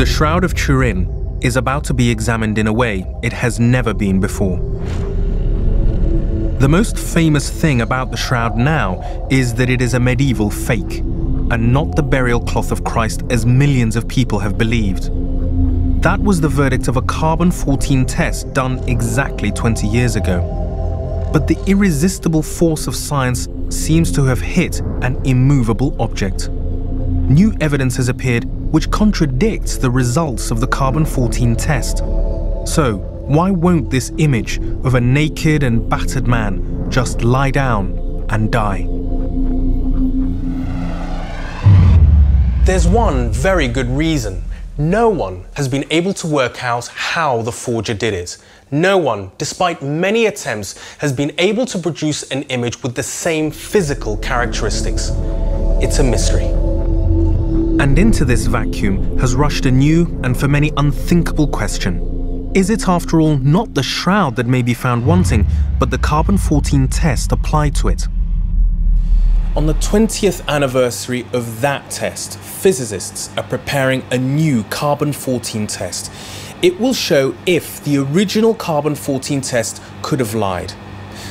The Shroud of Turin is about to be examined in a way it has never been before. The most famous thing about the shroud now is that it is a medieval fake, and not the burial cloth of Christ as millions of people have believed. That was the verdict of a carbon-14 test done exactly 20 years ago. But the irresistible force of science seems to have hit an immovable object. New evidence has appeared which contradicts the results of the carbon-14 test. So, why won't this image of a naked and battered man just lie down and die? There's one very good reason. No one has been able to work out how the forger did it. No one, despite many attempts, has been able to produce an image with the same physical characteristics. It's a mystery. And into this vacuum has rushed a new and for many unthinkable question. Is it after all not the shroud that may be found wanting, but the carbon-14 test applied to it? On the 20th anniversary of that test, physicists are preparing a new carbon-14 test. It will show if the original carbon-14 test could have lied.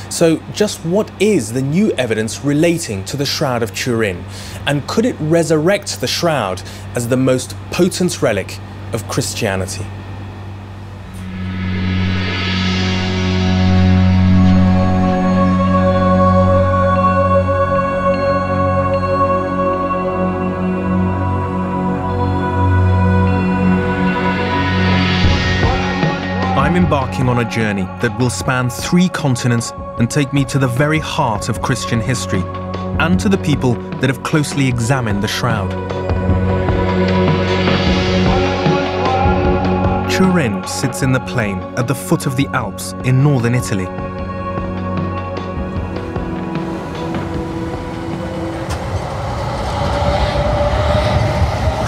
So just what is the new evidence relating to the Shroud of Turin? And could it resurrect the shroud as the most potent relic of Christianity? I'm embarking on a journey that will span 3 continents and take me to the very heart of Christian history and to the people that have closely examined the shroud. Turin sits in the plain at the foot of the Alps in northern Italy.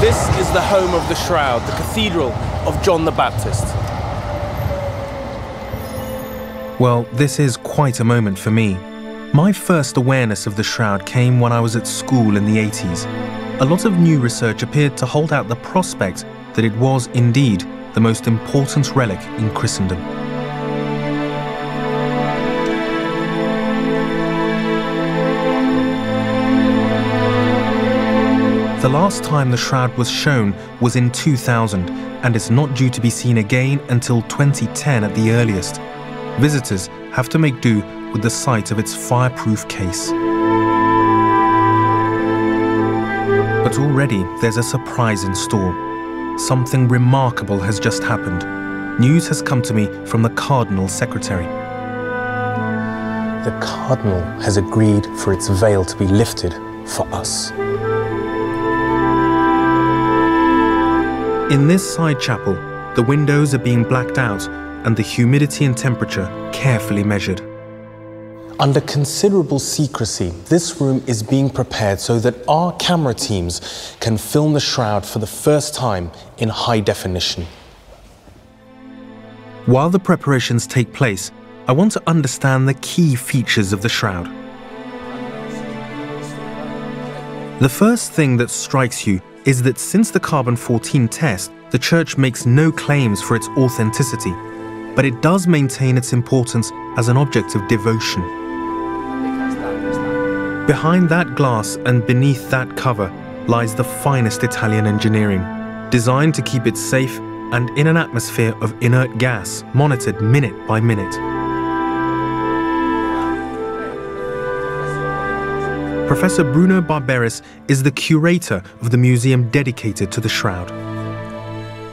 This is the home of the shroud, the Cathedral of John the Baptist. Well, this is quite a moment for me. My first awareness of the shroud came when I was at school in the 80s. A lot of new research appeared to hold out the prospect that it was indeed the most important relic in Christendom. The last time the shroud was shown was in 2000, and it's not due to be seen again until 2010 at the earliest. Visitors have to make do with the sight of its fireproof case. But already there's a surprise in store. Something remarkable has just happened. News has come to me from the Cardinal's secretary. The Cardinal has agreed for its veil to be lifted for us. In this side chapel, the windows are being blacked out and the humidity and temperature carefully measured. Under considerable secrecy, this room is being prepared so that our camera teams can film the shroud for the first time in high definition. While the preparations take place, I want to understand the key features of the shroud. The first thing that strikes you is that since the carbon-14 test, the Church makes no claims for its authenticity, but it does maintain its importance as an object of devotion. Behind that glass and beneath that cover lies the finest Italian engineering, designed to keep it safe and in an atmosphere of inert gas monitored minute by minute. Professor Bruno Barberis is the curator of the museum dedicated to the shroud.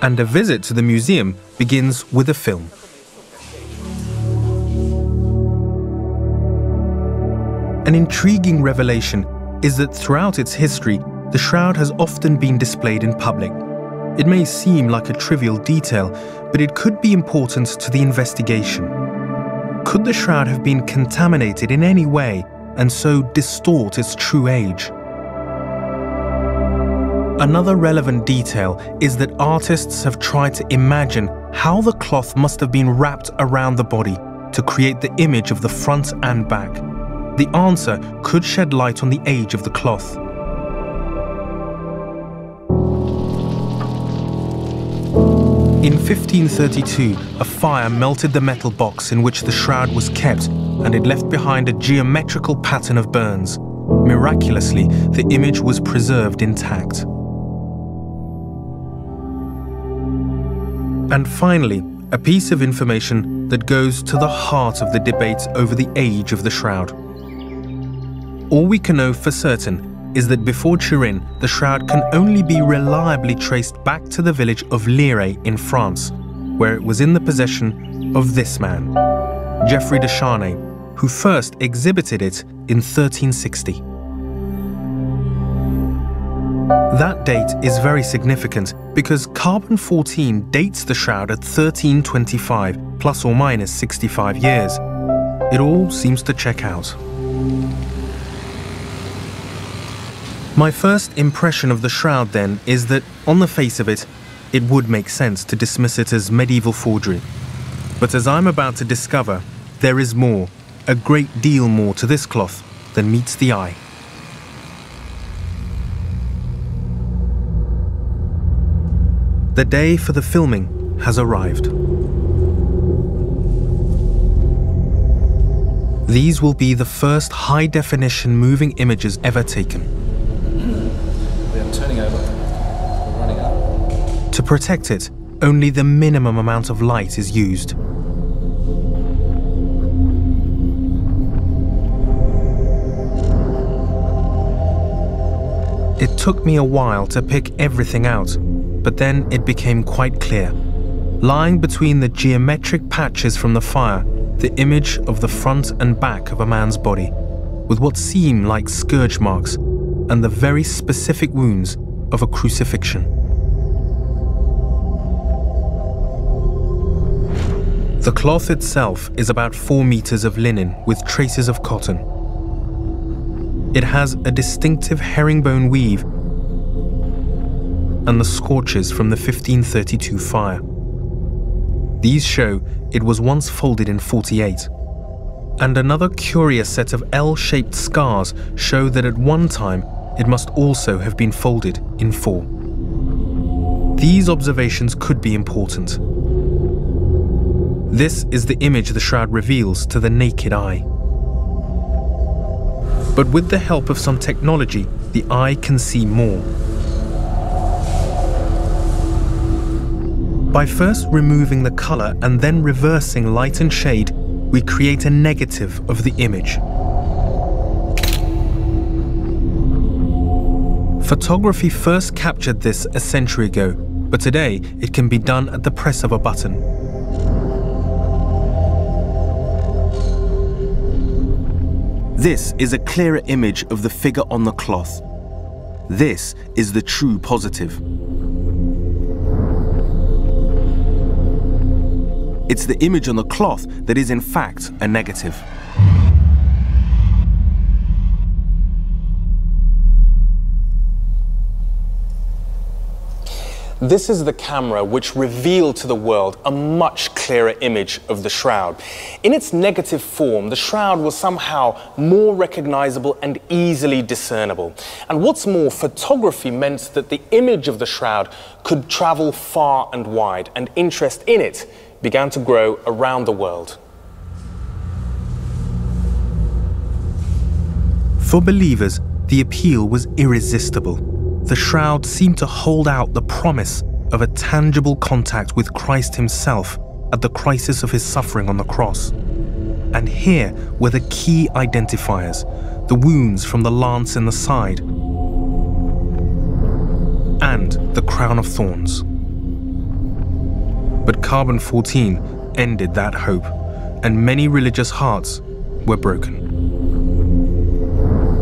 And a visit to the museum begins with a film. An intriguing revelation is that throughout its history, the shroud has often been displayed in public. It may seem like a trivial detail, but it could be important to the investigation. Could the shroud have been contaminated in any way and so distort its true age? Another relevant detail is that artists have tried to imagine how the cloth must have been wrapped around the body to create the image of the front and back. The answer could shed light on the age of the cloth. In 1532, a fire melted the metal box in which the shroud was kept, and it left behind a geometrical pattern of burns. Miraculously, the image was preserved intact. And finally, a piece of information that goes to the heart of the debate over the age of the shroud. All we can know for certain is that before Turin, the shroud can only be reliably traced back to the village of Lire in France, where it was in the possession of this man, Geoffroy de Charnay, who first exhibited it in 1360. That date is very significant because carbon-14 dates the shroud at 1325, plus or minus 65 years. It all seems to check out. My first impression of the shroud, then, is that, on the face of it, it would make sense to dismiss it as medieval forgery. But as I'm about to discover, there is more, a great deal more to this cloth than meets the eye. The day for the filming has arrived. These will be the first high-definition moving images ever taken. Turning over, we're running up. To protect it, only the minimum amount of light is used. It took me a while to pick everything out, but then it became quite clear. Lying between the geometric patches from the fire, the image of the front and back of a man's body, with what seem like scourge marks, and the very specific wounds of a crucifixion. The cloth itself is about 4 meters of linen with traces of cotton. It has a distinctive herringbone weave and the scorches from the 1532 fire. These show it was once folded in 48. And another curious set of L-shaped scars show that at one time it must also have been folded in 4. These observations could be important. This is the image the shroud reveals to the naked eye. But with the help of some technology, the eye can see more. By first removing the color and then reversing light and shade, we create a negative of the image. Photography first captured this a century ago, but today it can be done at the press of a button. This is a clearer image of the figure on the cloth. This is the true positive. It's the image on the cloth that is in fact a negative. This is the camera which revealed to the world a much clearer image of the shroud. In its negative form, the shroud was somehow more recognizable and easily discernible. And what's more, photography meant that the image of the shroud could travel far and wide, and interest in it began to grow around the world. For believers, the appeal was irresistible. The shroud seemed to hold out the promise of a tangible contact with Christ himself at the crisis of his suffering on the cross. And here were the key identifiers, the wounds from the lance in the side, and the crown of thorns. But carbon-14 ended that hope, and many religious hearts were broken.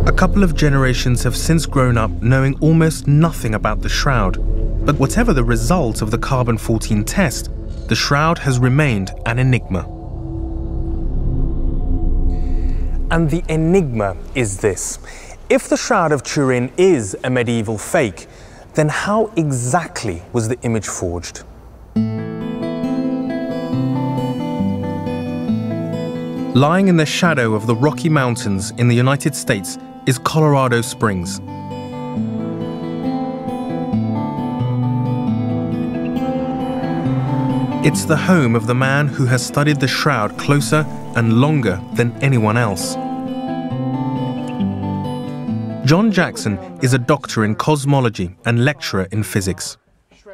A couple of generations have since grown up knowing almost nothing about the shroud, but whatever the result of the carbon-14 test, the shroud has remained an enigma. And the enigma is this: if the Shroud of Turin is a medieval fake, then how exactly was the image forged? Lying in the shadow of the Rocky Mountains in the United States is Colorado Springs. It's the home of the man who has studied the shroud closer and longer than anyone else. John Jackson is a doctor in cosmology and lecturer in physics.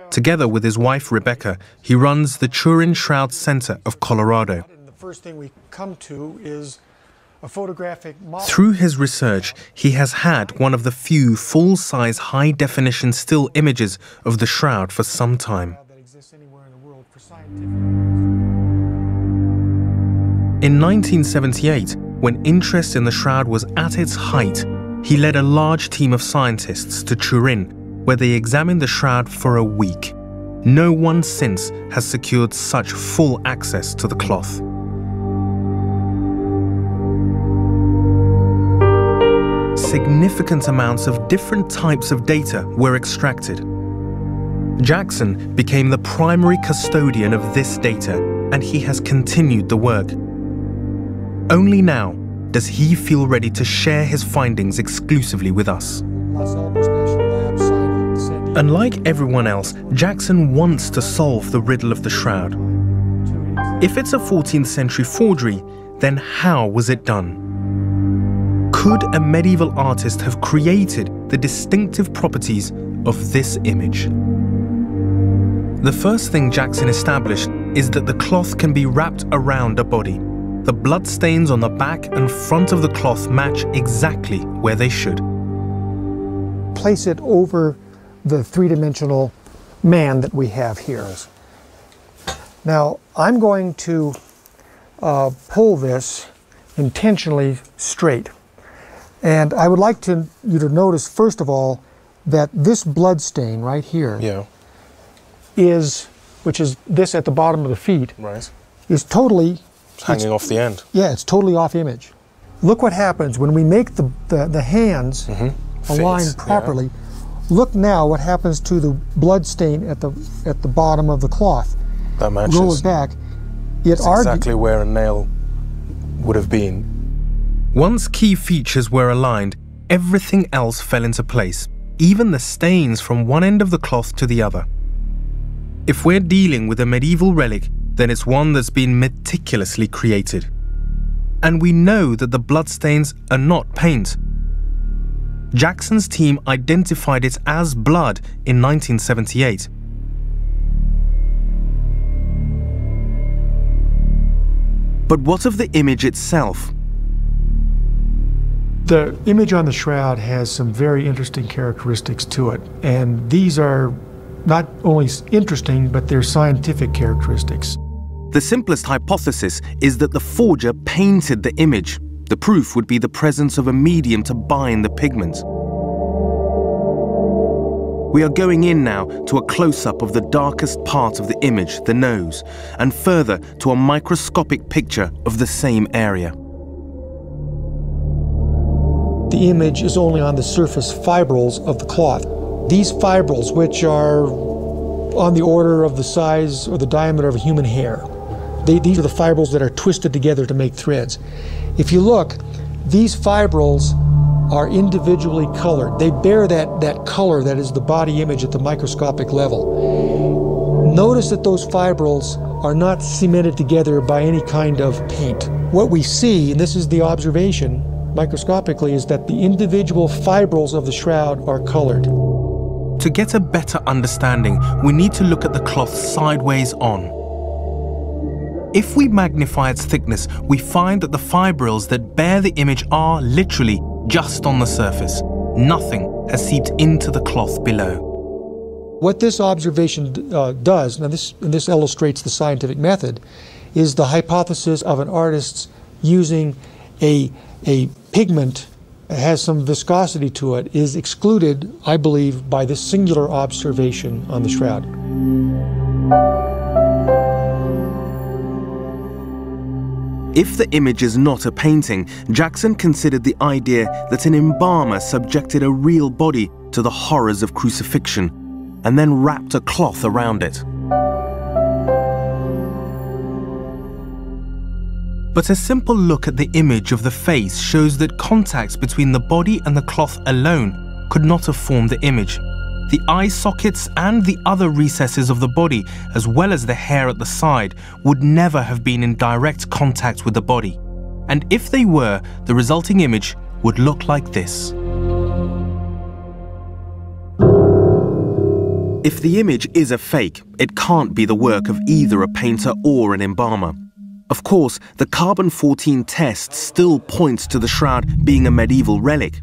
Together with his wife Rebecca, he runs the Turin Shroud Center of Colorado. The first thing we come to is a photographic model. Through his research, he has had one of the few full-size, high-definition still images of the shroud for some time. In 1978, when interest in the shroud was at its height, he led a large team of scientists to Turin, where they examined the shroud for a week. No one since has secured such full access to the cloth. Significant amounts of different types of data were extracted. Jackson became the primary custodian of this data, and he has continued the work. Only now does he feel ready to share his findings exclusively with us. Unlike everyone else, Jackson wants to solve the riddle of the shroud. If it's a 14th century forgery, then how was it done? Could a medieval artist have created the distinctive properties of this image? The first thing Jackson established is that the cloth can be wrapped around a body. The bloodstains on the back and front of the cloth match exactly where they should. Place it over the three-dimensional man that we have here. Now, I'm going to pull this intentionally straight. And I would like you to notice, first of all, that this blood stain right here which is this at the bottom of the feet, is totally... It's hanging off the end. Yeah, it's totally off image. Look what happens when we make the hands align properly. Yeah. Look now what happens to the blood stain at the bottom of the cloth. That matches. Roll it back. It's exactly where a nail would have been. Once key features were aligned, everything else fell into place, even the stains from one end of the cloth to the other. If we're dealing with a medieval relic, then it's one that's been meticulously created. And we know that the bloodstains are not paint. Jackson's team identified it as blood in 1978. But what of the image itself? The image on the shroud has some very interesting characteristics to it, and these are not only interesting, but they're scientific characteristics. The simplest hypothesis is that the forger painted the image. The proof would be the presence of a medium to bind the pigment. We are going in now to a close-up of the darkest part of the image, the nose, and further to a microscopic picture of the same area. The image is only on the surface fibrils of the cloth. These fibrils, which are on the order of the size or the diameter of a human hair, these are the fibrils that are twisted together to make threads. If you look, these fibrils are individually colored. They bear that color that is the body image at the microscopic level. Notice that those fibrils are not cemented together by any kind of paint. What we see, and this is the observation microscopically, is that the individual fibrils of the shroud are colored. To get a better understanding, we need to look at the cloth sideways on. If we magnify its thickness, we find that the fibrils that bear the image are literally just on the surface. Nothing has seeped into the cloth below. What this observation does, and this illustrates the scientific method, is the hypothesis of an artist using a pigment that has some viscosity to it is excluded, I believe, by this singular observation on the shroud. If the image is not a painting, Jackson considered the idea that an embalmer subjected a real body to the horrors of crucifixion and then wrapped a cloth around it. But a simple look at the image of the face shows that contact between the body and the cloth alone could not have formed the image. The eye sockets and the other recesses of the body, as well as the hair at the side, would never have been in direct contact with the body. And if they were, the resulting image would look like this. If the image is a fake, it can't be the work of either a painter or an embalmer. Of course, the carbon-14 test still points to the shroud being a medieval relic.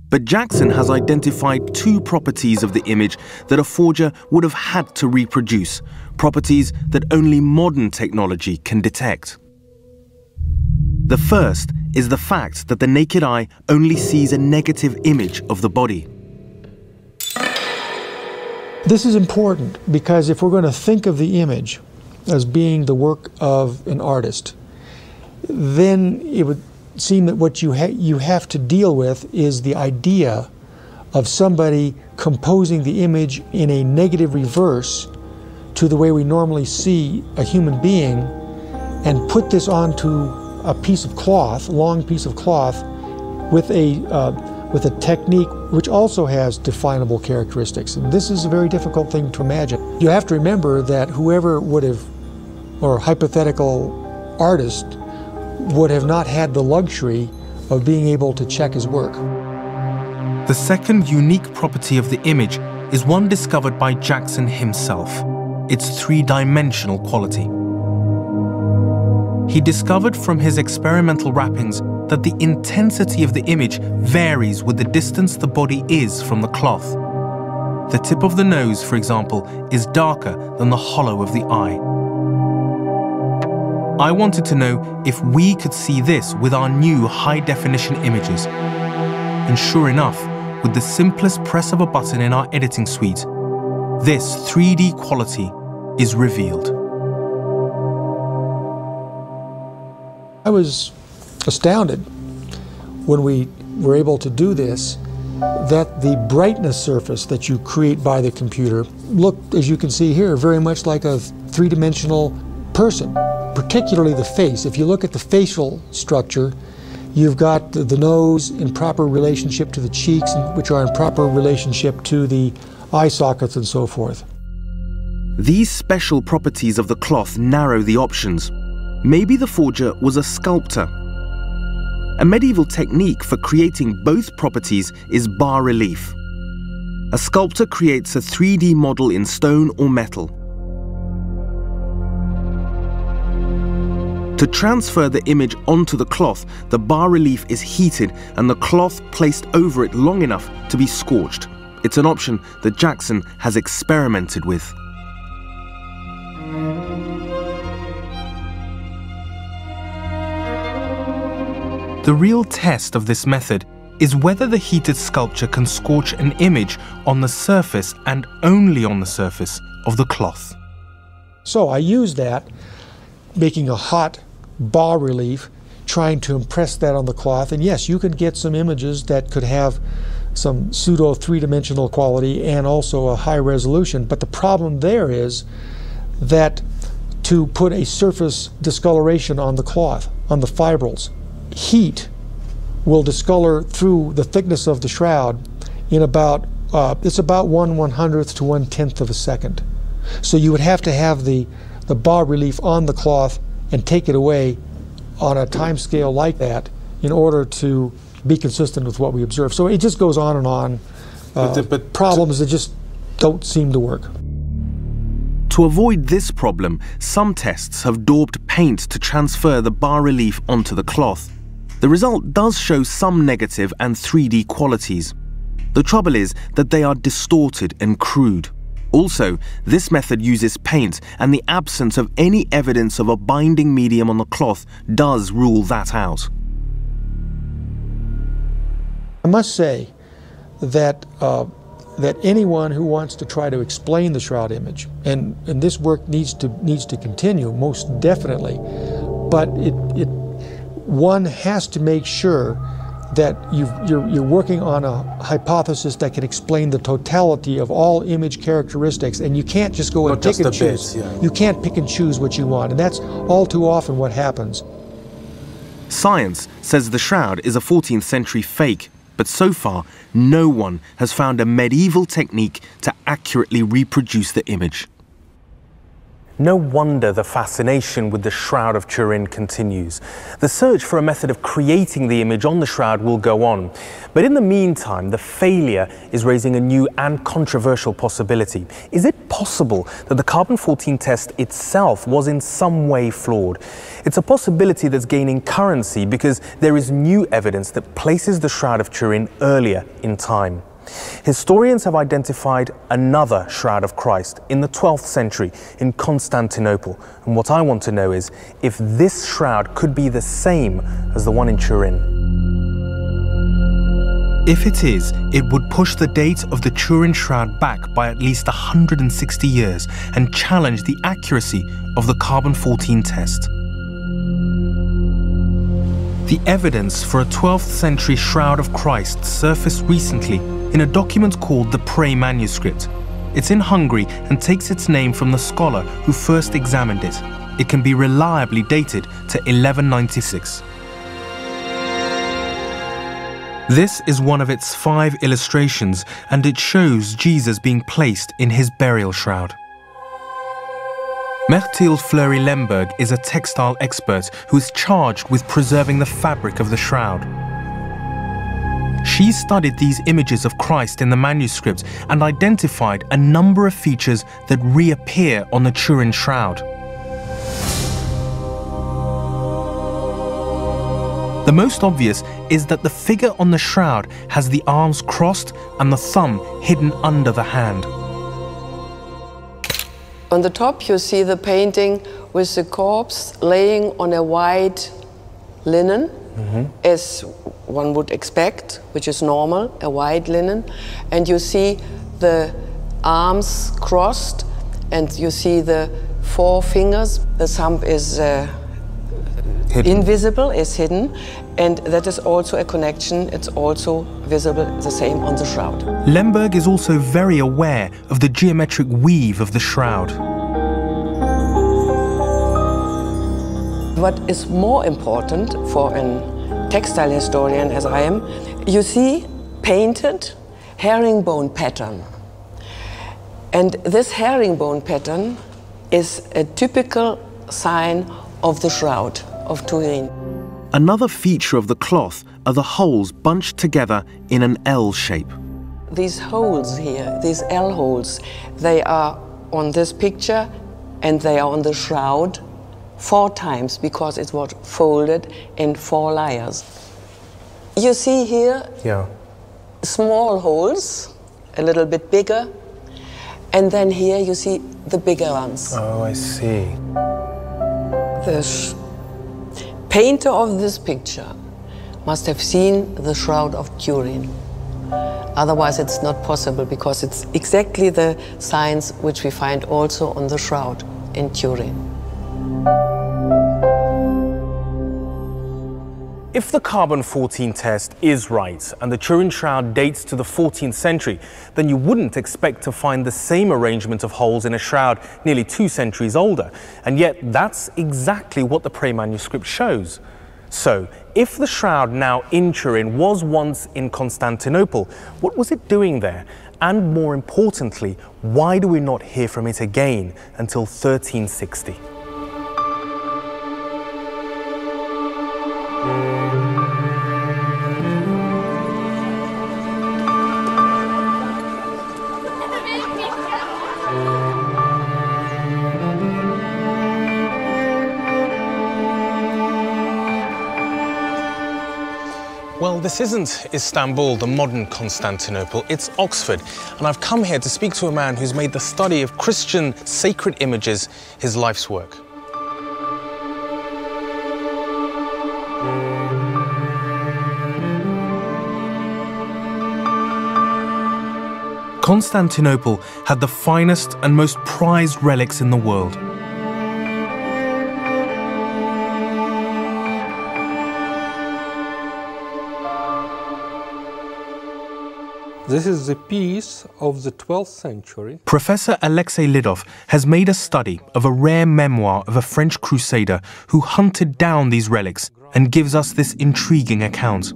But Jackson has identified two properties of the image that a forger would have had to reproduce, properties that only modern technology can detect. The first is the fact that the naked eye only sees a negative image of the body. This is important because if we're going to think of the image as being the work of an artist, then it would seem that what you have to deal with is the idea of somebody composing the image in a negative reverse to the way we normally see a human being, and put this onto a piece of cloth, a long piece of cloth, with a technique which also has definable characteristics. And this is a very difficult thing to imagine. You have to remember that whoever would have, or hypothetical artist, would have not had the luxury of being able to check his work. The second unique property of the image is one discovered by Jackson himself, its three-dimensional quality. He discovered from his experimental wrappings that the intensity of the image varies with the distance the body is from the cloth. The tip of the nose, for example, is darker than the hollow of the eye. I wanted to know if we could see this with our new high-definition images. And sure enough, with the simplest press of a button in our editing suite, this 3D quality is revealed. I was astounded when we were able to do this, that the brightness surface that you create by the computer looked, as you can see here, very much like a three-dimensional person, particularly the face. If you look at the facial structure, you've got the nose in proper relationship to the cheeks, which are in proper relationship to the eye sockets and so forth. These special properties of the cloth narrow the options. Maybe the forger was a sculptor. A medieval technique for creating both properties is bas-relief. A sculptor creates a 3D model in stone or metal. To transfer the image onto the cloth, the bas-relief is heated and the cloth placed over it long enough to be scorched. It's an option that Jackson has experimented with. The real test of this method is whether the heated sculpture can scorch an image on the surface, and only on the surface, of the cloth. So I used that, making a hot bas-relief, trying to impress that on the cloth. And yes, you can get some images that could have some pseudo three-dimensional quality and also a high resolution. But the problem there is that to put a surface discoloration on the cloth, on the fibrils, heat will discolor through the thickness of the shroud in about, it's about 1/100th to 1/10th of a second. So you would have to have the bas-relief on the cloth and take it away on a time scale like that in order to be consistent with what we observe. So it just goes on and on. But problems that just don't seem to work. To avoid this problem, some tests have daubed paint to transfer the bas-relief onto the cloth. The result does show some negative and 3D qualities. The trouble is that they are distorted and crude. Also, this method uses paint, and the absence of any evidence of a binding medium on the cloth does rule that out. I must say that that anyone who wants to try to explain the shroud image, and this work needs to continue, most definitely, but one has to make sure that you're working on a hypothesis that can explain the totality of all image characteristics, and you can't just go and pick and choose. You can't pick and choose what you want, and that's all too often what happens. Science says the shroud is a 14th century fake, But so far, no one has found a medieval technique to accurately reproduce the image. No wonder the fascination with the Shroud of Turin continues. The search for a method of creating the image on the shroud will go on. But in the meantime, the failure is raising a new and controversial possibility. Is it possible that the carbon-14 test itself was in some way flawed? It's a possibility that's gaining currency because there is new evidence that places the Shroud of Turin earlier in time. Historians have identified another Shroud of Christ in the 12th century in Constantinople. And what I want to know is if this shroud could be the same as the one in Turin. If it is, it would push the date of the Turin shroud back by at least 160 years and challenge the accuracy of the carbon-14 test. The evidence for a 12th century Shroud of Christ surfaced recently in a document called the Prey manuscript. It's in Hungary and takes its name from the scholar who first examined it. It can be reliably dated to 1196. This is one of its 5 illustrations, and it shows Jesus being placed in his burial shroud. Mechtilde Fleury-Lemberg is a textile expert who is charged with preserving the fabric of the shroud. She studied these images of Christ in the manuscript and identified a number of features that reappear on the Turin shroud. The most obvious is that the figure on the shroud has the arms crossed and the thumb hidden under the hand. On the top you see the painting with the corpse laying on a white linen, as one would expect, which is normal, a white linen. And you see the arms crossed, and you see the 4 fingers. The thumb is invisible, is hidden, and that is also a connection. It's also visible, the same on the shroud. Lemberg is also very aware of the geometric weave of the shroud. What is more important for a textile historian, as I am, you see painted herringbone pattern. And this herringbone pattern is a typical sign of the Shroud of Turin. Another feature of the cloth are the holes bunched together in an L shape. These holes here, these L holes, they are on this picture and they are on the shroud 4 times because it was folded in 4 layers. You see here small holes, a little bit bigger, and then here you see the bigger ones. Oh, I see. The painter of this picture must have seen the Shroud of Turin. Otherwise it's not possible, because it's exactly the signs which we find also on the shroud in Turin. If the carbon-14 test is right and the Turin shroud dates to the 14th century, then you wouldn't expect to find the same arrangement of holes in a shroud nearly 2 centuries older. And yet that's exactly what the Prey manuscript shows. So, if the shroud now in Turin was once in Constantinople, what was it doing there? And more importantly, why do we not hear from it again until 1360? Well, this isn't Istanbul, the modern Constantinople, it's Oxford. And I've come here to speak to a man who's made the study of Christian sacred images his life's work. Constantinople had the finest and most prized relics in the world. This is a piece of the 12th century. Professor Alexei Lidov has made a study of a rare memoir of a French crusader who hunted down these relics and gives us this intriguing account.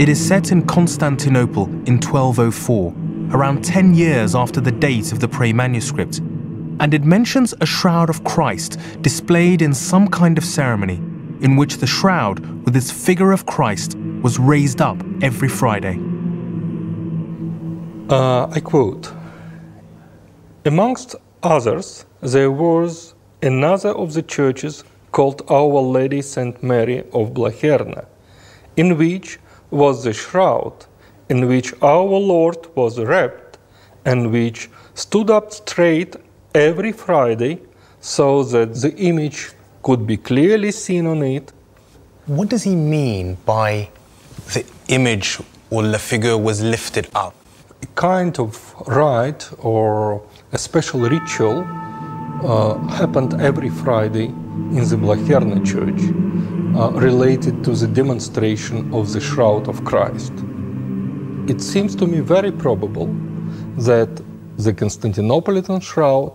It is set in Constantinople in 1204, around 10 years after the date of the Pray manuscript, and it mentions a shroud of Christ displayed in some kind of ceremony, in which the shroud with its figure of Christ was raised up every Friday. I quote, "Amongst others, there was another of the churches called Our Lady St. Mary of Blacherna, in which was the shroud in which our Lord was wrapped, and which stood up straight every Friday so that the image could be clearly seen on it." What does he mean by the image or the figure was lifted up? A kind of rite or a special ritual happened every Friday in the Blacherna church related to the demonstration of the shroud of Christ. It seems to me very probable that the Constantinopolitan shroud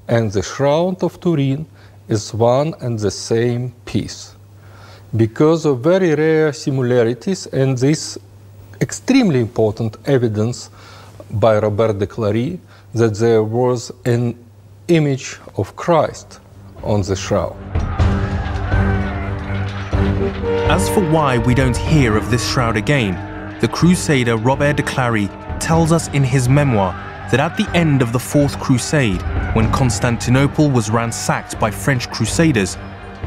and the shroud of Turin is one and the same piece, because of very rare similarities and this extremely important evidence by Robert de Clary that there was an image of Christ on the shroud. As for why we don't hear of this shroud again, the crusader Robert de Clary tells us in his memoir that at the end of the Fourth Crusade, when Constantinople was ransacked by French crusaders,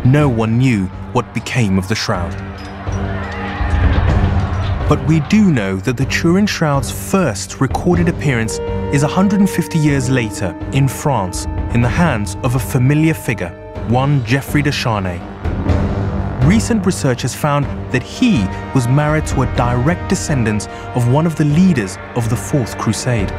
no one knew what became of the shroud. But we do know that the Turin shroud's first recorded appearance is 150 years later in France, in the hands of a familiar figure, one Geoffrey de Charnay. Recent research has found that he was married to a direct descendant of one of the leaders of the Fourth Crusade.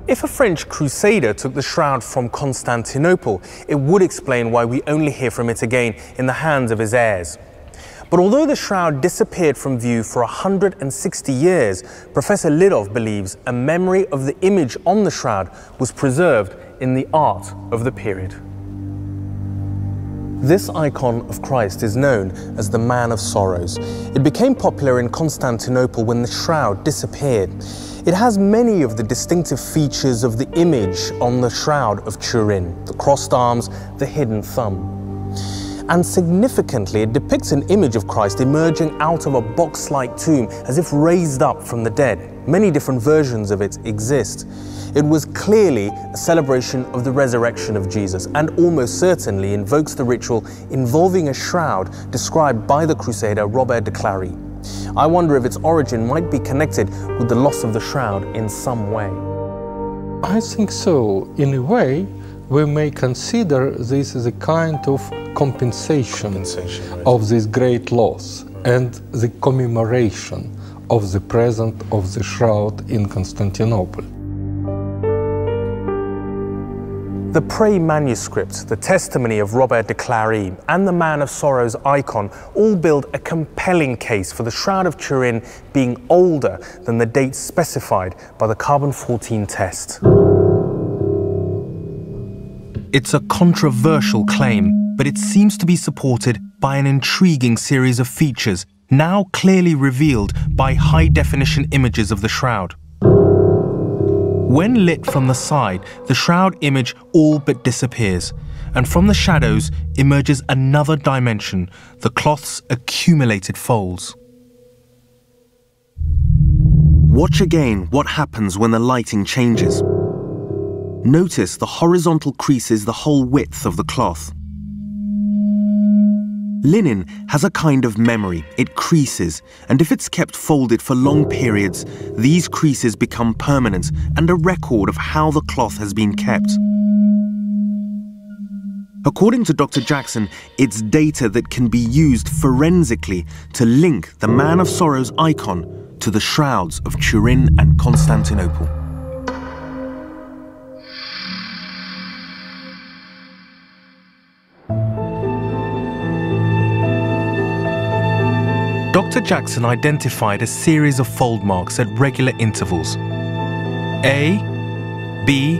If a French crusader took the shroud from Constantinople, it would explain why we only hear from it again in the hands of his heirs. But although the shroud disappeared from view for 160 years, Professor Lidov believes a memory of the image on the shroud was preserved in the art of the period. This icon of Christ is known as the Man of Sorrows. It became popular in Constantinople when the shroud disappeared. It has many of the distinctive features of the image on the shroud of Turin, the crossed arms, the hidden thumb. And significantly, it depicts an image of Christ emerging out of a box-like tomb as if raised up from the dead. Many different versions of it exist. It was clearly a celebration of the resurrection of Jesus and almost certainly invokes the ritual involving a shroud described by the crusader Robert de Clary. I wonder if its origin might be connected with the loss of the shroud in some way. I think so. In a way, we may consider this as a kind of compensation right, of this great loss and the commemoration of the presence of the shroud in Constantinople. The Pray manuscript, the testimony of Robert de Clary, and the Man of Sorrows icon all build a compelling case for the Shroud of Turin being older than the date specified by the carbon-14 test. It's a controversial claim, but it seems to be supported by an intriguing series of features, now clearly revealed by high-definition images of the shroud. When lit from the side, the shroud image all but disappears, and from the shadows emerges another dimension, the cloth's accumulated folds. Watch again what happens when the lighting changes. Notice the horizontal creases the whole width of the cloth. Linen has a kind of memory. It creases, and if it's kept folded for long periods, these creases become permanent and a record of how the cloth has been kept. According to Dr. Jackson, it's data that can be used forensically to link the Man of Sorrows icon to the shrouds of Turin and Constantinople. Dr. Jackson identified a series of fold marks at regular intervals. A, B,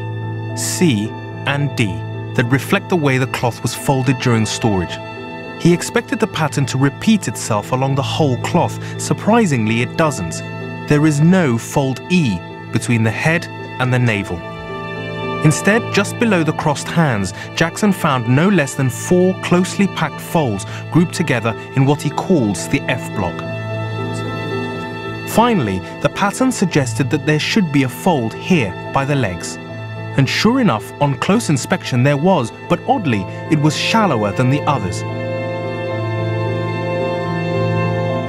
C, and D, that reflect the way the cloth was folded during storage. He expected the pattern to repeat itself along the whole cloth. Surprisingly, it doesn't. There is no fold E between the head and the navel. Instead, just below the crossed hands, Jackson found no less than 4 closely packed folds grouped together in what he calls the F block. Finally, the pattern suggested that there should be a fold here by the legs. And sure enough, on close inspection there was, but oddly, it was shallower than the others.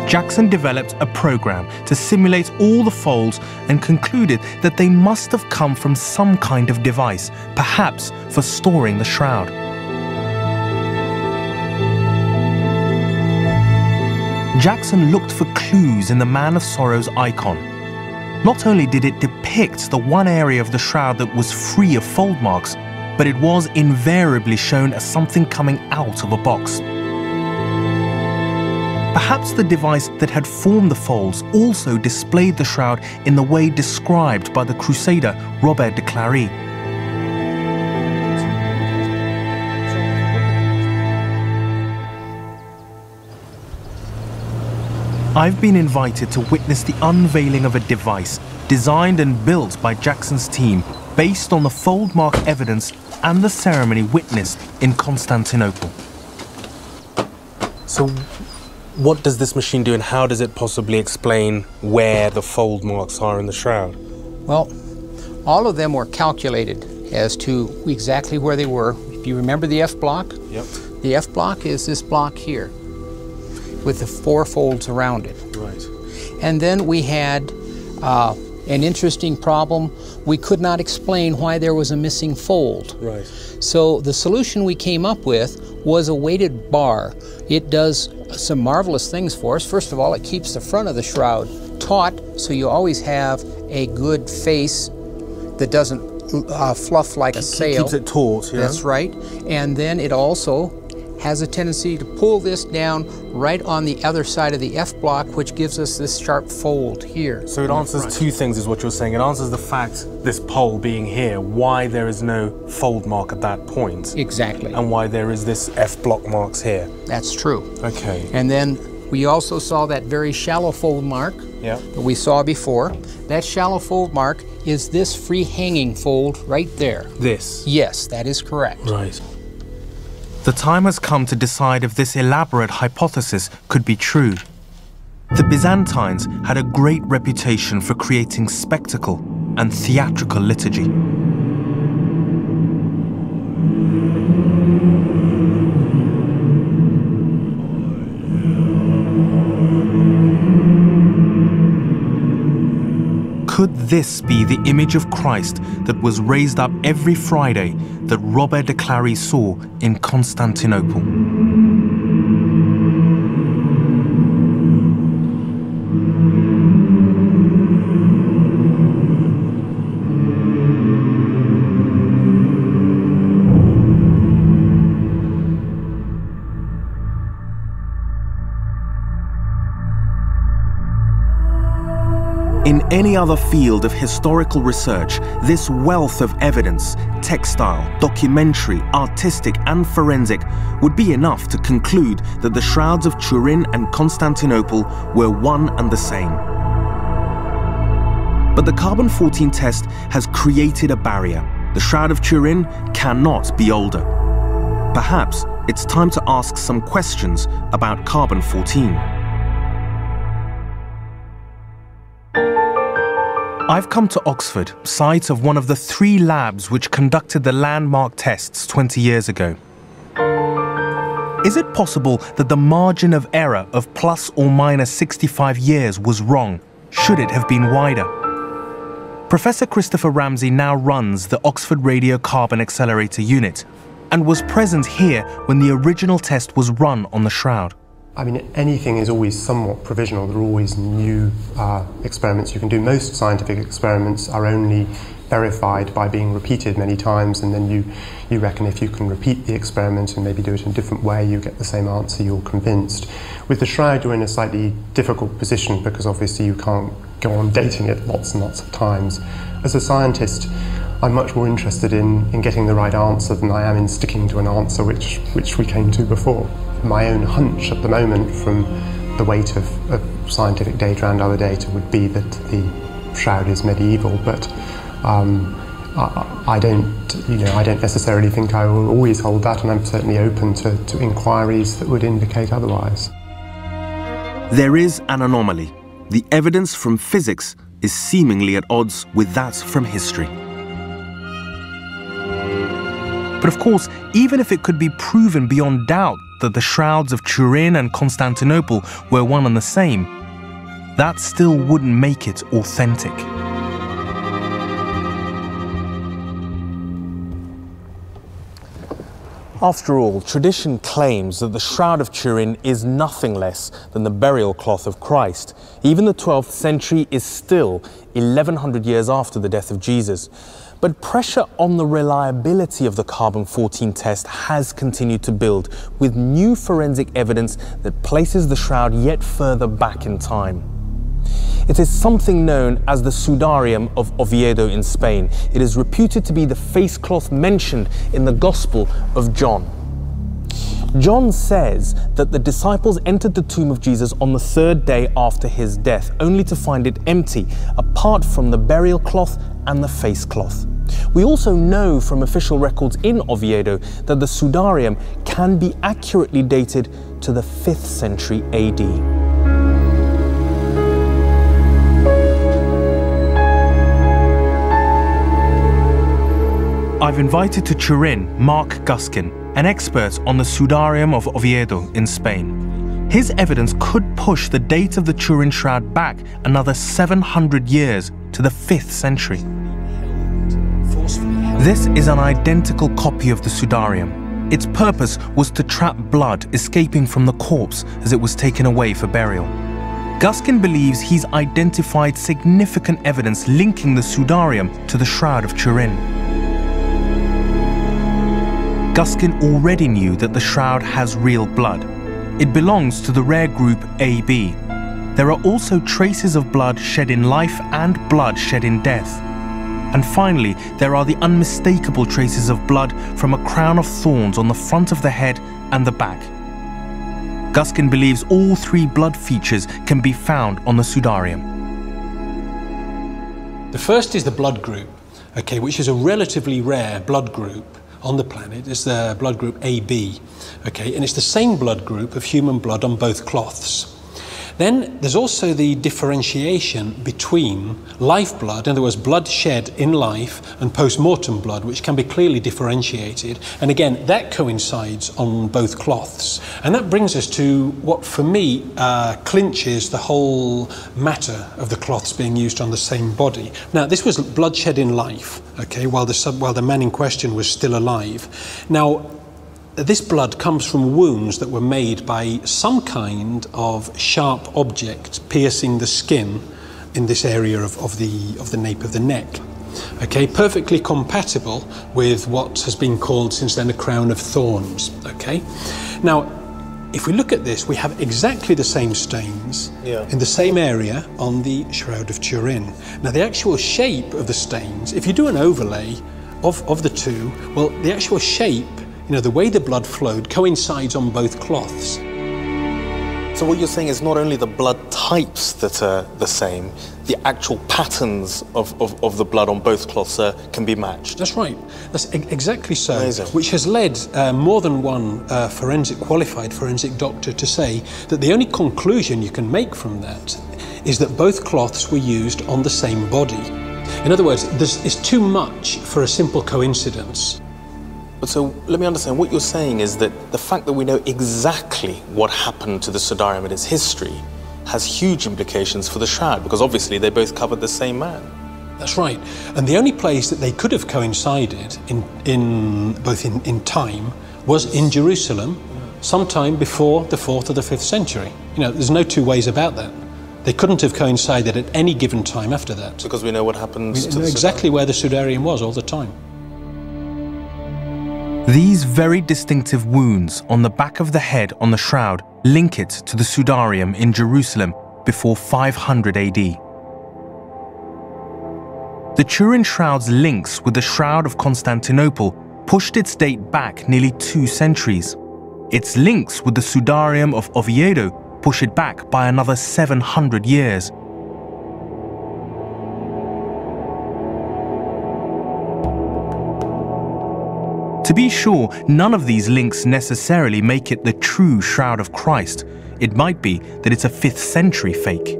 Jackson developed a program to simulate all the folds and concluded that they must have come from some kind of device, perhaps for storing the shroud. Jackson looked for clues in the Man of Sorrows icon. Not only did it depict the one area of the shroud that was free of fold marks, but it was invariably shown as something coming out of a box. Perhaps the device that had formed the folds also displayed the shroud in the way described by the crusader Robert de Clary. I've been invited to witness the unveiling of a device designed and built by Jackson's team based on the fold mark evidence and the ceremony witnessed in Constantinople. So, what does this machine do and how does it possibly explain where the fold marks are in the shroud? Well, all of them were calculated as to exactly where they were. If you remember the F block, Yep. the F block is this block here with the 4 folds around it. Right. And then we had an interesting problem. We could not explain why there was a missing fold. Right. So the solution we came up with was a weighted bar. It does some marvelous things for us. First of all, it keeps the front of the shroud taut, so you always have a good face that doesn't fluff like a sail. Keeps it taut, yeah? That's right. And then it also has a tendency to pull this down right on the other side of the F block, which gives us this sharp fold here. So it answers 2 things is what you're saying. It answers the fact, this pole being here, why there is no fold mark at that point. Exactly. And why there is this F block marks here. That's true. Okay. And then we also saw that very shallow fold mark Yeah. that we saw before. That shallow fold mark is this free hanging fold right there. This? Yes, that is correct. Right. The time has come to decide if this elaborate hypothesis could be true. The Byzantines had a great reputation for creating spectacle and theatrical liturgy. Could this be the image of Christ that was raised up every Friday that Robert de Clary saw in Constantinople? In any other field of historical research, this wealth of evidence, textile, documentary, artistic, and forensic, would be enough to conclude that the shrouds of Turin and Constantinople were one and the same. But the carbon-14 test has created a barrier. The Shroud of Turin cannot be older. Perhaps it's time to ask some questions about carbon-14. I've come to Oxford, site of one of the 3 labs which conducted the landmark tests 20 years ago. Is it possible that the margin of error of plus or minus 65 years was wrong? Should it have been wider? Professor Christopher Ramsey now runs the Oxford Radio Carbon Accelerator Unit and was present here when the original test was run on the shroud. I mean, anything is always somewhat provisional. There are always new experiments you can do. Most scientific experiments are only verified by being repeated many times, and then you reckon if you can repeat the experiment and maybe do it in a different way, you get the same answer, you're convinced. With the shroud, you're in a slightly difficult position because obviously you can't go on dating it lots and lots of times. As a scientist, I'm much more interested in getting the right answer than I am in sticking to an answer which we came to before. My own hunch at the moment from the weight of scientific data and other data would be that the shroud is medieval, but I don't necessarily think I will always hold that, and I'm certainly open to inquiries that would indicate otherwise. There is an anomaly. The evidence from physics is seemingly at odds with that from history. But of course, even if it could be proven beyond doubt that the shrouds of Turin and Constantinople were one and the same, that still wouldn't make it authentic. After all, tradition claims that the Shroud of Turin is nothing less than the burial cloth of Christ. Even the 12th century is still 1100 years after the death of Jesus. But pressure on the reliability of the carbon-14 test has continued to build, with new forensic evidence that places the shroud yet further back in time. It is something known as the Sudarium of Oviedo in Spain. It is reputed to be the face cloth mentioned in the Gospel of John. John says that the disciples entered the tomb of Jesus on the 3rd day after his death, only to find it empty, apart from the burial cloth and the face cloth. We also know from official records in Oviedo that the Sudarium can be accurately dated to the 5th century AD. I've invited to Turin Mark Guskin, an expert on the Sudarium of Oviedo in Spain. His evidence could push the date of the Turin shroud back another 700 years to the 5th century. This is an identical copy of the Sudarium. Its purpose was to trap blood escaping from the corpse as it was taken away for burial. Guskin believes he's identified significant evidence linking the Sudarium to the Shroud of Turin. Guskin already knew that the shroud has real blood. It belongs to the rare group AB. There are also traces of blood shed in life and blood shed in death. And finally, there are the unmistakable traces of blood from a crown of thorns on the front of the head and the back. Guskin believes all 3 blood features can be found on the Sudarium. The first is the blood group, which is a relatively rare blood group on the planet. It's the blood group AB, and it's the same blood group of human blood on both cloths. Then there's also the differentiation between life blood, in other words, blood shed in life, and post-mortem blood, which can be clearly differentiated. And again, that coincides on both cloths. And that brings us to what, for me, clinches the whole matter of the cloths being used on the same body. Now, this was blood shed in life, while the man in question was still alive. Now, this blood comes from wounds that were made by some kind of sharp object piercing the skin in this area of the nape of the neck. Perfectly compatible with what has been called since then a crown of thorns. Now, if we look at this, we have exactly the same stains in the same area on the Shroud of Turin. Now, the actual shape of the stains, if you do an overlay of the two, well, the actual shape, the way the blood flowed coincides on both cloths. So what you're saying is not only the blood types that are the same, the actual patterns of the blood on both cloths can be matched. That's right. That's exactly so. Amazing. Which has led more than one qualified forensic doctor to say that the only conclusion you can make from that is that both cloths were used on the same body. In other words, it's too much for a simple coincidence. But so let me understand, what you're saying is that the fact that we know exactly what happened to the Sudarium in its history has huge implications for the shroud, because obviously they both covered the same man. That's right. And the only place that they could have coincided in time was in Jerusalem, sometime before the 4th or the 5th century. There's no two ways about that. They couldn't have coincided at any given time after that. Because we know what happens to know the exactly where the Sudarium was all the time. These very distinctive wounds on the back of the head on the shroud link it to the Sudarium in Jerusalem before 500 AD. The Turin shroud's links with the Shroud of Constantinople pushed its date back nearly 2 centuries. Its links with the Sudarium of Oviedo push it back by another 700 years. To be sure, none of these links necessarily make it the true Shroud of Christ. It might be that it's a 5th century fake.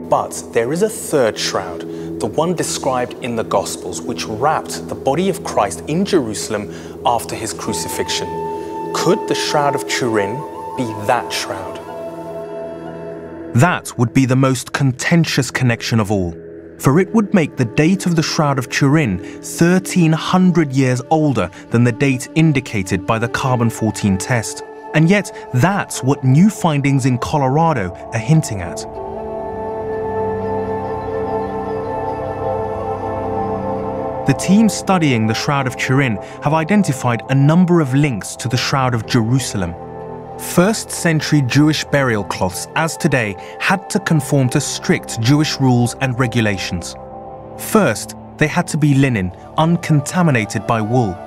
But there is a third shroud, the one described in the Gospels, which wrapped the body of Christ in Jerusalem after his crucifixion. Could the Shroud of Turin be that shroud? That would be the most contentious connection of all, for it would make the date of the Shroud of Turin 1,300 years older than the date indicated by the carbon-14 test. And yet, that's what new findings in Colorado are hinting at. The team studying the Shroud of Turin have identified a number of links to the Shroud of Jerusalem. 1st century Jewish burial cloths, as today, had to conform to strict Jewish rules and regulations. First, they had to be linen, uncontaminated by wool.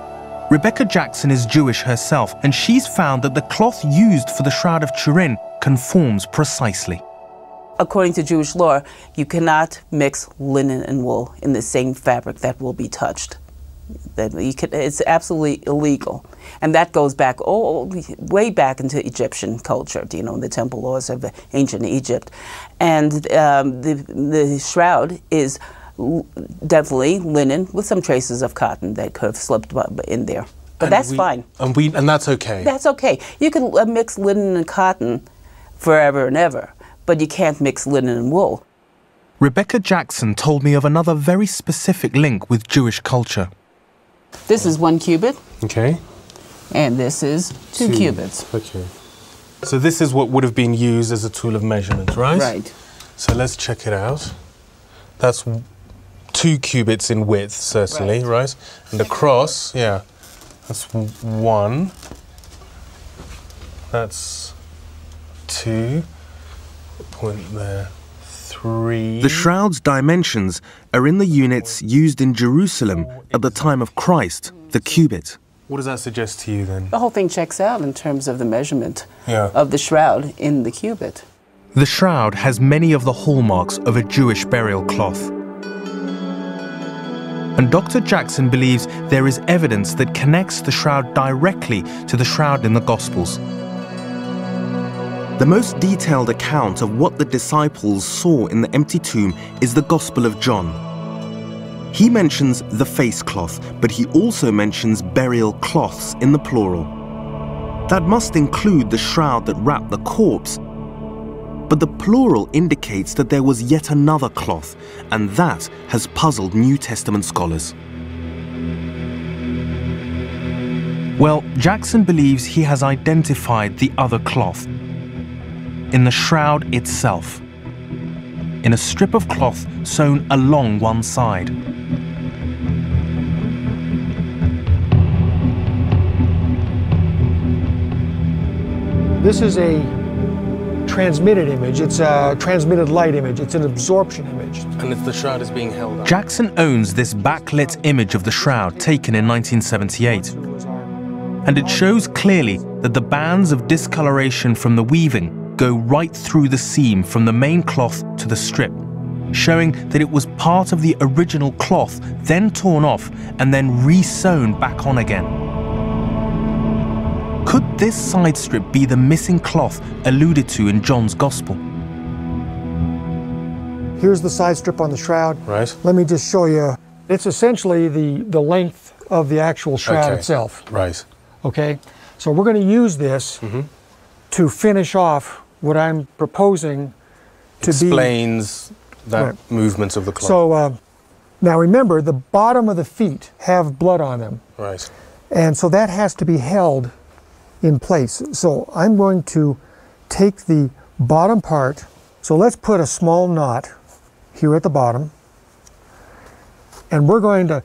Rebecca Jackson is Jewish herself, and she's found that the cloth used for the Shroud of Turin conforms precisely. According to Jewish law, you cannot mix linen and wool in the same fabric that will be touched. It's absolutely illegal. And that goes back way back into Egyptian culture, you know, the temple laws of ancient Egypt. And the shroud is definitely linen with some traces of cotton that could have slipped in there. But that's fine. And that's okay? That's okay. You can mix linen and cotton forever and ever, but you can't mix linen and wool. Rebecca Jackson told me of another very specific link with Jewish culture. This is 1 cubit. Okay. And this is 2 cubits. Okay. So this is what would have been used as a tool of measurement, right? Right. So let's check it out. That's 2 cubits in width, certainly, right? And across, yeah, that's 1. That's 2. Point there. 3. The shroud's dimensions are in the units used in Jerusalem at the time of Christ, the cubit. What does that suggest to you then? The whole thing checks out in terms of the measurement of the shroud in the cubit. The shroud has many of the hallmarks of a Jewish burial cloth. And Dr. Jackson believes there is evidence that connects the shroud directly to the shroud in the Gospels. The most detailed account of what the disciples saw in the empty tomb is the Gospel of John. He mentions the face cloth, but he also mentions burial cloths in the plural. That must include the shroud that wrapped the corpse, but the plural indicates that there was yet another cloth, and that has puzzled New Testament scholars. Well, Jackson believes he has identified the other cloth in the shroud itself, in a strip of cloth sewn along one side. This is a transmitted image. It's a transmitted light image. It's an absorption image. And the shroud is being held up. Jackson owns this backlit image of the shroud taken in 1978. And it shows clearly that the bands of discoloration from the weaving go right through the seam from the main cloth to the strip, showing that it was part of the original cloth, then torn off and then re-sewn back on again. Could this side strip be the missing cloth alluded to in John's Gospel? Here's the side strip on the shroud. Right. Let me just show you. It's essentially the length of the actual shroud itself. Right. Okay? So we're going to use this to finish off what I'm proposing to Explains that movement of the cloth. So now remember, the bottom of the feet have blood on them. Right. And so that has to be held in place. So I'm going to take the bottom part. So let's put a small knot here at the bottom. And we're going to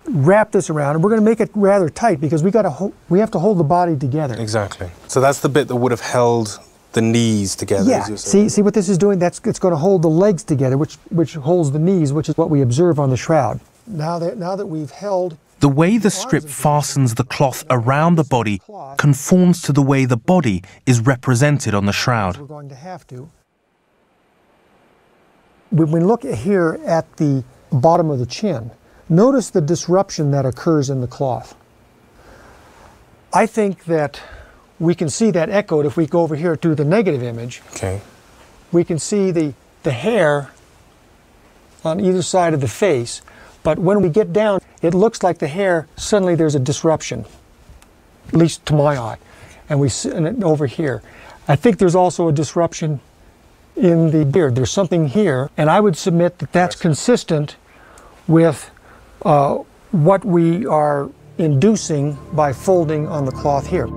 wrap this around, and we're going to make it rather tight because we have to hold the body together. Exactly. So that's the bit that would have held the knees together. Yeah. See what this is doing? It's going to hold the legs together, which holds the knees, which is what we observe on the shroud. Now that we've held. The way the strip fastens the cloth around the body conforms to the way the body is represented on the shroud. We're going to have to. When we look here at the bottom of the chin, notice the disruption that occurs in the cloth. I think that we can see that echoed if we go over here to the negative image. Okay. We can see the hair on either side of the face, but when we get down, it looks like the hair, suddenly there's a disruption, at least to my eye, and we see it over here. I think there's also a disruption in the beard. There's something here, and I would submit that that's consistent with what we are inducing by folding on the cloth here.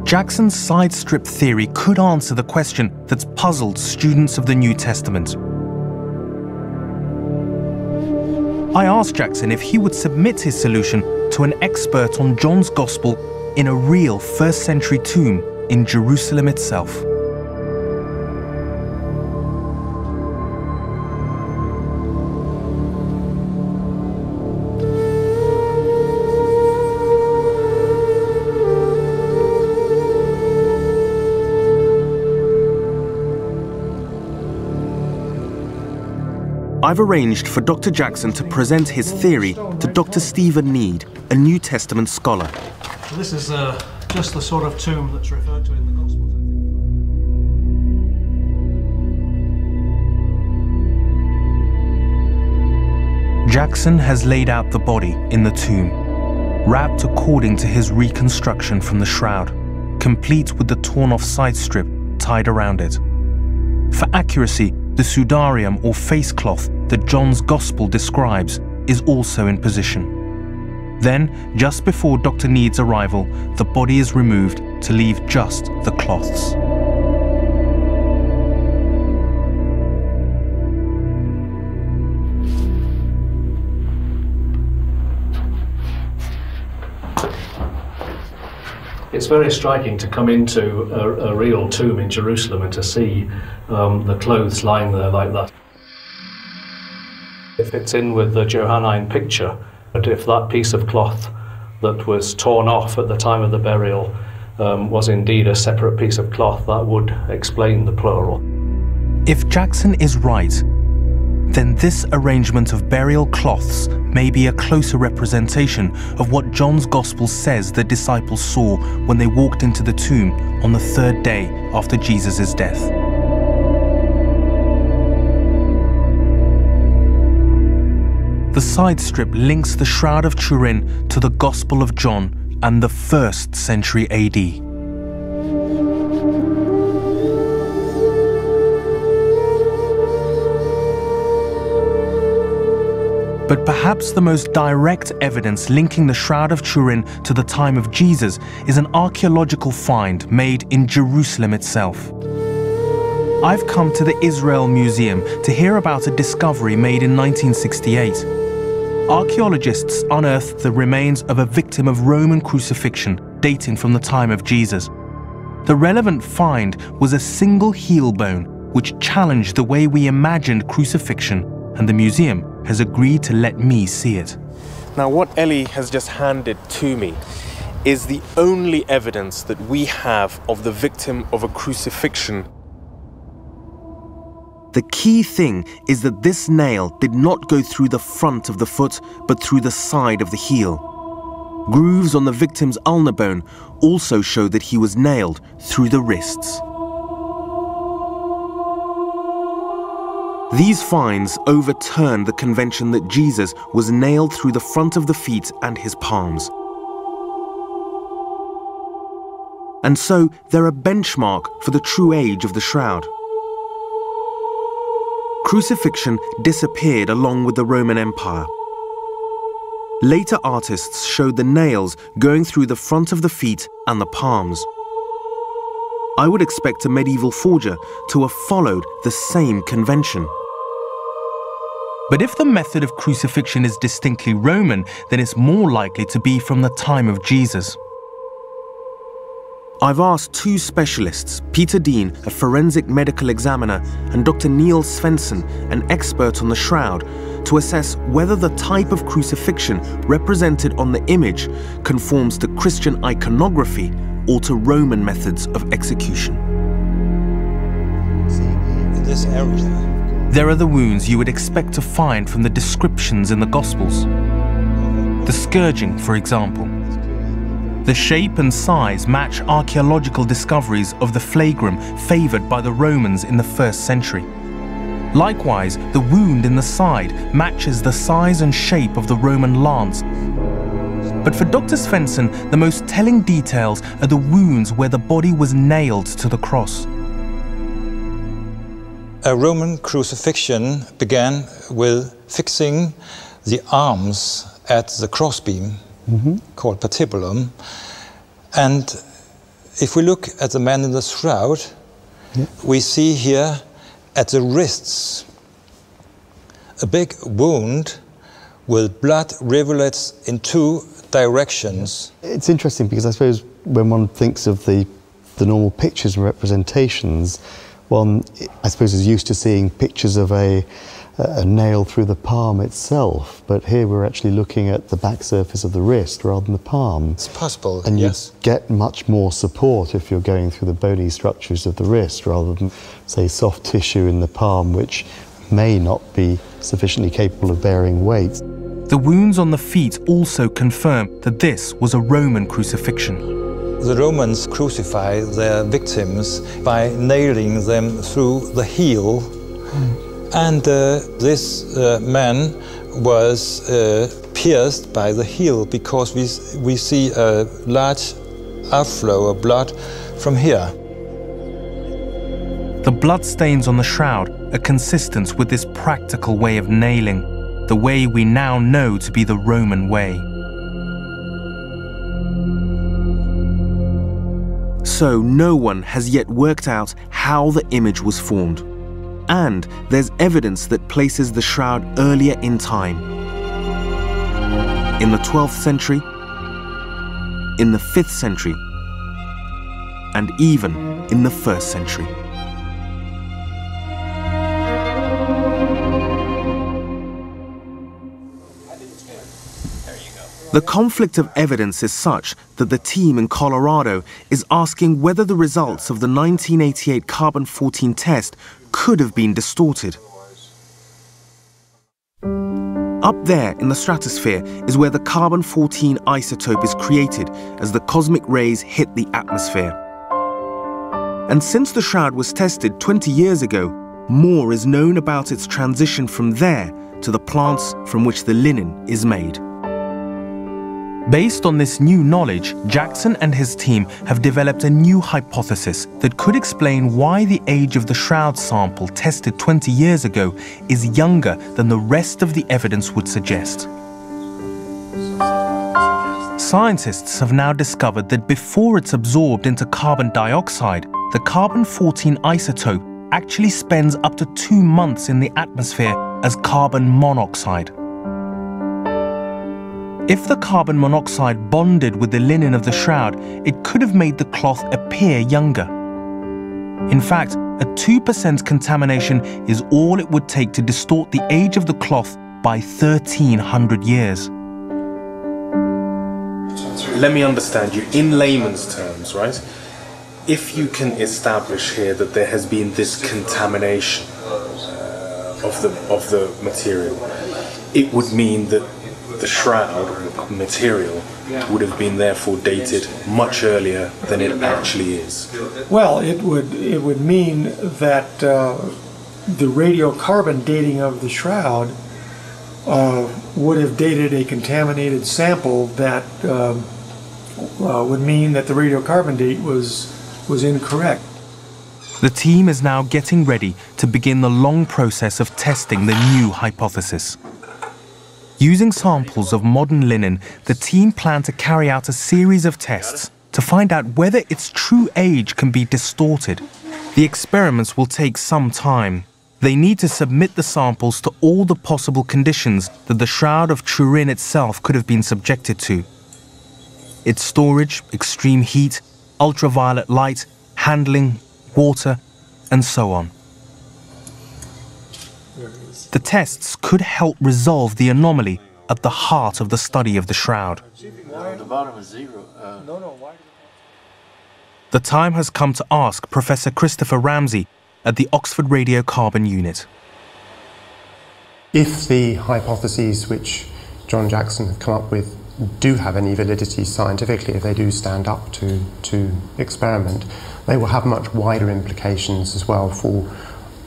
Jackson's side strip theory could answer the question that's puzzled students of the New Testament. I asked Jackson if he would submit his solution to an expert on John's Gospel in a real first-century tomb in Jerusalem itself. I've arranged for Dr. Jackson to present his theory to Dr. Stephen Need, a New Testament scholar. So this is just the sort of tomb that's referred to in the Gospels, I think. Jackson has laid out the body in the tomb, wrapped according to his reconstruction from the shroud, complete with the torn-off side strip tied around it. For accuracy, the sudarium or face cloth that John's Gospel describes is also in position. Then, just before Dr. Need's arrival, the body is removed to leave just the cloths. It's very striking to come into a real tomb in Jerusalem and to see the clothes lying there like that. It fits in with the Johannine picture, but if that piece of cloth that was torn off at the time of the burial was indeed a separate piece of cloth, that would explain the plural. If Jackson is right, then this arrangement of burial cloths may be a closer representation of what John's Gospel says the disciples saw when they walked into the tomb on the third day after Jesus' death. The side strip links the Shroud of Turin to the Gospel of John and the 1st century AD. But perhaps the most direct evidence linking the Shroud of Turin to the time of Jesus is an archaeological find made in Jerusalem itself. I've come to the Israel Museum to hear about a discovery made in 1968. Archaeologists unearthed the remains of a victim of Roman crucifixion dating from the time of Jesus. The relevant find was a single heel bone which challenged the way we imagined crucifixion, and the museum has agreed to let me see it. Now, what Ellie has just handed to me is the only evidence that we have of the victim of a crucifixion. The key thing is that this nail did not go through the front of the foot, but through the side of the heel. Grooves on the victim's ulnar bone also show that he was nailed through the wrists. These finds overturn the convention that Jesus was nailed through the front of the feet and his palms. And so they're a benchmark for the true age of the shroud. Crucifixion disappeared along with the Roman Empire. Later artists showed the nails going through the front of the feet and the palms. I would expect a medieval forger to have followed the same convention. But if the method of crucifixion is distinctly Roman, then it's more likely to be from the time of Jesus. I've asked two specialists, Peter Dean, a forensic medical examiner, and Dr. Neil Svensson, an expert on the shroud, to assess whether the type of crucifixion represented on the image conforms to Christian iconography or to Roman methods of execution. In this area, there are the wounds you would expect to find from the descriptions in the Gospels. The scourging, for example. The shape and size match archaeological discoveries of the flagrum favoured by the Romans in the 1st century. Likewise, the wound in the side matches the size and shape of the Roman lance. But for Dr. Svensson, the most telling details are the wounds where the body was nailed to the cross. A Roman crucifixion began with fixing the arms at the crossbeam, called patibulum. And if we look at the man in the shroud, we see here at the wrists a big wound with blood rivulets in 2 directions. It's interesting because I suppose when one thinks of the normal pictures and representations, one, I suppose, is used to seeing pictures of a nail through the palm itself, but here we're actually looking at the back surface of the wrist rather than the palm. It's possible, and yes. you get much more support if you're going through the bony structures of the wrist rather than, say, soft tissue in the palm, which may not be sufficiently capable of bearing weight. The wounds on the feet also confirm that this was a Roman crucifixion. The Romans crucify their victims by nailing them through the heel. And this man was pierced by the heel because we see a large outflow of blood from here. The bloodstains on the shroud are consistent with this practical way of nailing, the way we now know to be the Roman way. So no one has yet worked out how the image was formed. And there's evidence that places the shroud earlier in time. In the 12th century, in the 5th century, and even in the 1st century. The conflict of evidence is such that the team in Colorado is asking whether the results of the 1988 carbon-14 test could have been distorted. Up there in the stratosphere is where the carbon-14 isotope is created as the cosmic rays hit the atmosphere. And since the shroud was tested 20 years ago, more is known about its transition from there to the plants from which the linen is made. Based on this new knowledge, Jackson and his team have developed a new hypothesis that could explain why the age of the shroud sample tested 20 years ago is younger than the rest of the evidence would suggest. Scientists have now discovered that before it's absorbed into carbon dioxide, the carbon-14 isotope actually spends up to 2 months in the atmosphere as carbon monoxide. If the carbon monoxide bonded with the linen of the shroud, it could have made the cloth appear younger. In fact, a 2% contamination is all it would take to distort the age of the cloth by 1,300 years. Let me understand you in layman's terms, right? If you can establish here that there has been this contamination of the material, it would mean that the shroud material would have been therefore dated much earlier than it actually is. Well, it would mean that the radiocarbon dating of the shroud would have dated a contaminated sample that would mean that the radiocarbon date was incorrect. The team is now getting ready to begin the long process of testing the new hypothesis. Using samples of modern linen, the team plan to carry out a series of tests to find out whether its true age can be distorted. The experiments will take some time. They need to submit the samples to all the possible conditions that the Shroud of Turin itself could have been subjected to. Its storage, extreme heat, ultraviolet light, handling, water, and so on. The tests could help resolve the anomaly at the heart of the study of the Shroud. The bottom is 0. The time has come to ask Professor Christopher Ramsey at the Oxford Radiocarbon Unit. If the hypotheses which John Jackson have come up with do have any validity scientifically, if they do stand up to experiment, they will have much wider implications as well for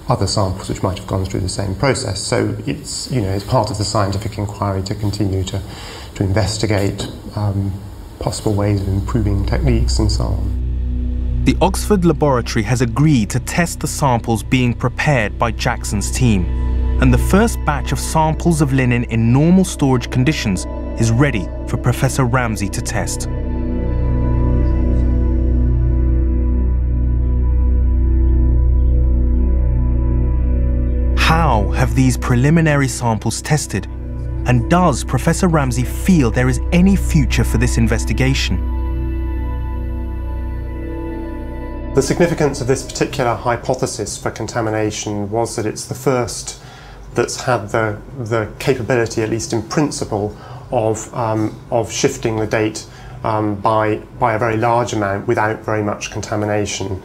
other samples which might have gone through the same process. So it's, it's part of the scientific inquiry to continue to investigate possible ways of improving techniques and so on. The Oxford laboratory has agreed to test the samples being prepared by Jackson's team, and the first batch of samples of linen in normal storage conditions is ready for Professor Ramsey to test. How have these preliminary samples tested? And does Professor Ramsey feel there is any future for this investigation? The significance of this particular hypothesis for contamination was that it's the first that's had the capability, at least in principle, of shifting the date by a very large amount without very much contamination.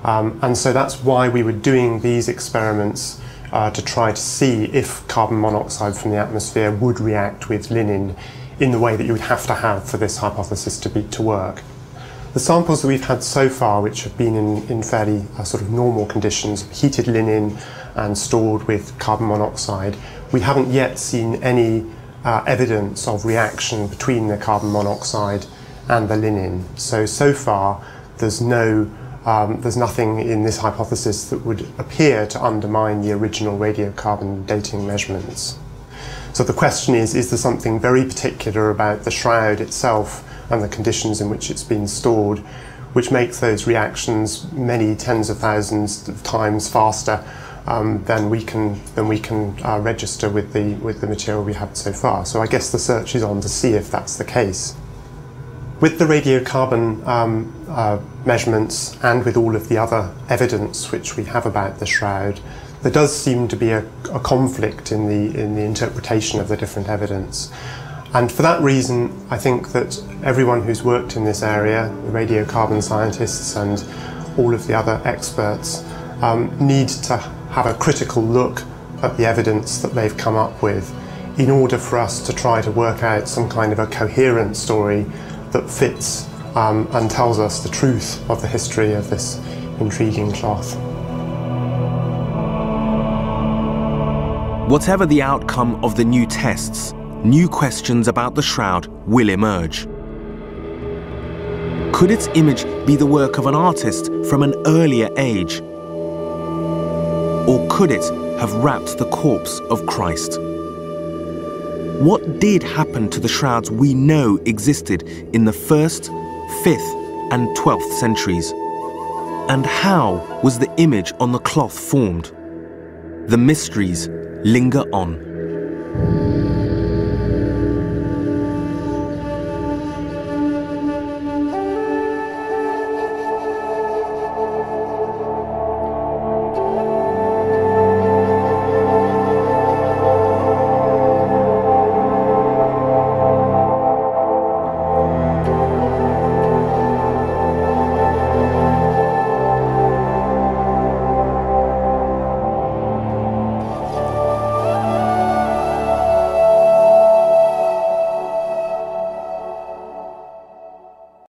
And so that's why we were doing these experiments to try to see if carbon monoxide from the atmosphere would react with linen in the way that you would have to have for this hypothesis to work. The samples that we've had so far, which have been in fairly sort of normal conditions, heated linen and stored with carbon monoxide, we haven't yet seen any evidence of reaction between the carbon monoxide and the linen. So far there's nothing in this hypothesis that would appear to undermine the original radiocarbon dating measurements. So the question is there something very particular about the shroud itself and the conditions in which it's been stored which makes those reactions many tens of thousands of times faster than we can register with the material we have so far? So I guess the search is on to see if that's the case. With the radiocarbon measurements and with all of the other evidence which we have about the shroud, there does seem to be a conflict in the interpretation of the different evidence. And for that reason, I think that everyone who's worked in this area, the radiocarbon scientists and all of the other experts, need to have a critical look at the evidence that they've come up with in order for us to try to work out some kind of a coherent story that fits and tells us the truth of the history of this intriguing cloth. Whatever the outcome of the new tests, new questions about the shroud will emerge. Could its image be the work of an artist from an earlier age? Or could it have wrapped the corpse of Christ? What did happen to the shrouds we know existed in the 1st, 5th and 12th centuries? And how was the image on the cloth formed? The mysteries linger on.